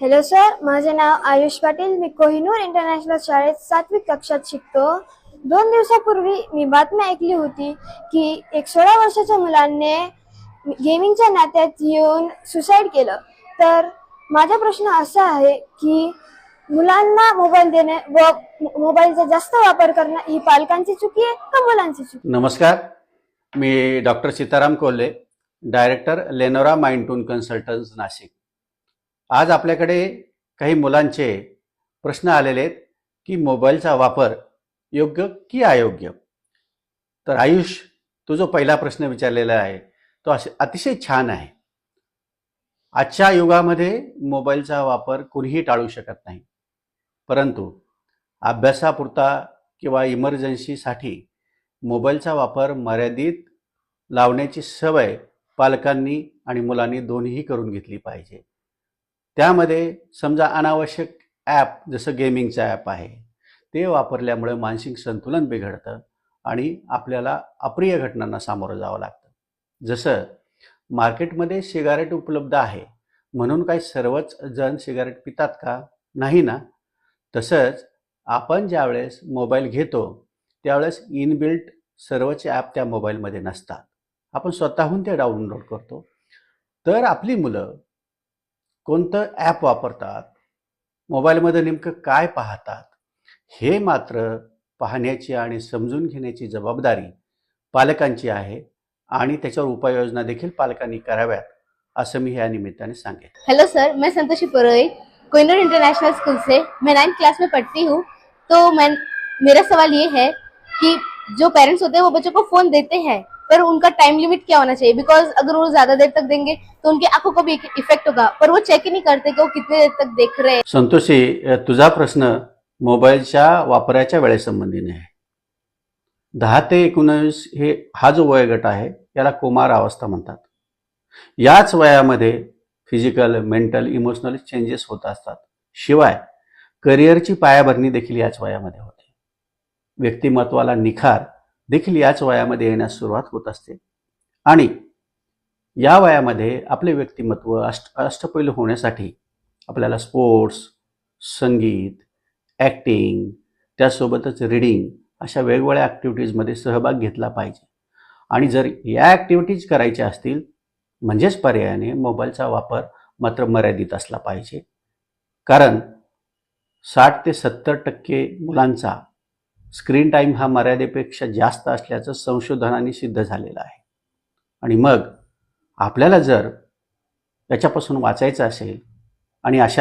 Hello sir, माझे नाव आयुष पाटील. मी Kohinoor international शाळेत 7वी कक्षात शिकतो. 2 दिवसापूर्वी मी बातमी ऐकली होती की एक 16 वर्षाच्या मुलाने गेमिंगच्या नात्यात येऊन सुसाईड केलं. तर माझा प्रश्न असा आहे की मुलांना मोबाईल देणे व मोबाईलचा जास्त वापर करणं ही पालकांची चुकी आहे का मुलांची चुकी? नमस्कार, मी डॉक्टर सीताराम कोल्हे, डायरेक्टर लेनोरा माइंडटून कन्सल्टन्ट्स नाशिक. आज आपल्याकडे काही मुलांचे प्रश्न आलेले आहेत की मोबाईलचा वापर योग्य की अयोग्य. तर आयुष, तो जो पहिला प्रश्न विचारलेला आहे तो अतिशय छान आहे. आजच्या युगामध्ये मोबाईलचा वापर कोणीही टाळू शकत नाही, परंतु अभ्यासापुरता किंवा इमर्जन्सीसाठी मोबाईलचा वापर मर्यादित लावण्याची सवय पालकांनी आणि मुलांनी दोन्हीही करून घेतली पाहिजे. त्यामध्ये समजा अनावश्यक ॲप जसं गेमिंगचं ॲप आहे ते वापरल्यामुळे मानसिक संतुलन बिघडतं आणि आपल्याला अप्रिय घटनांना सामोरं जावं लागतं. जसं मार्केटमध्ये सिगारेट उपलब्ध आहे म्हणून काही सर्वच जण सिगारेट पितात का? नाही ना. तसंच आपण ज्यावेळेस मोबाईल घेतो त्यावेळेस इनबिल्ट सर्वच ॲप त्या मोबाईलमध्ये नसतात, आपण स्वतःहून ते डाउनलोड करतो. तर आपली मुलं कोणतं ॲप वापरतात, मोबाईलमध्ये नेमकं काय पाहतात, हे मात्र पाहण्याची आणि समजून घेण्याची जबाबदारी पालकांची आहे आणि त्याच्यावर उपाययोजना देखील पालकांनी कराव्यात असं मी या निमित्ताने सांगेन. हेलो सर, मैं संतोषी पुरोहित कोहिनूर इंटरनेशनल स्कूल से मैं 9th क्लास में पढ़ती हूँ. तो मेरा सवाल ये है कि जो पेरेंट्स होते हैं वो बच्चों को फोन देते हैं, पर उनका टाइम लिमिट क्या होना चाहिए? बिकॉज अगर वो ज्यादा देर तक देंगे तो उनकी आंखों को भी इफेक्ट होगा, पर वो चेक ही नहीं करते कि वो कितने देर तक देख रहे हैं. संतोषी, तुझा प्रश्न मोबाईलच्या वापराच्या वेळेसंबंधीने आहे. 10 ते 19 हा जो वयोगट आहे याला कुमार अवस्था म्हणतात. याच वयामध्ये फिजिकल, मेंटल, इमोशनल चेंजेस होत असतात. शिवाय करिअरची पायाभरणी देखील याच वयामध्ये होते. व्यक्तिमत्वाला निखार देखील याच वयामध्ये येण्यास सुरुवात होत असते आणि या वयामध्ये आपले व्यक्तिमत्व अष्टपैलू होण्यासाठी आपल्याला स्पोर्ट्स, संगीत, ॲक्टिंग, त्यासोबतच रीडिंग अशा वेगवेगळ्या ॲक्टिव्हिटीजमध्ये सहभाग घेतला पाहिजे. आणि जर या ॲक्टिव्हिटीज करायच्या असतील म्हणजेच पर्यायाने मोबाईलचा वापर मात्र मर्यादित असला पाहिजे. कारण 60 ते 70% मुलांचा स्क्रीन टाईम हा मर्यादेपेक्षा जास्त असल्याचं संशोधनाने सिद्ध झालेलं आहे. आणि मग आपल्याला जर याच्यापासून वाचायचं असेल आणि अशा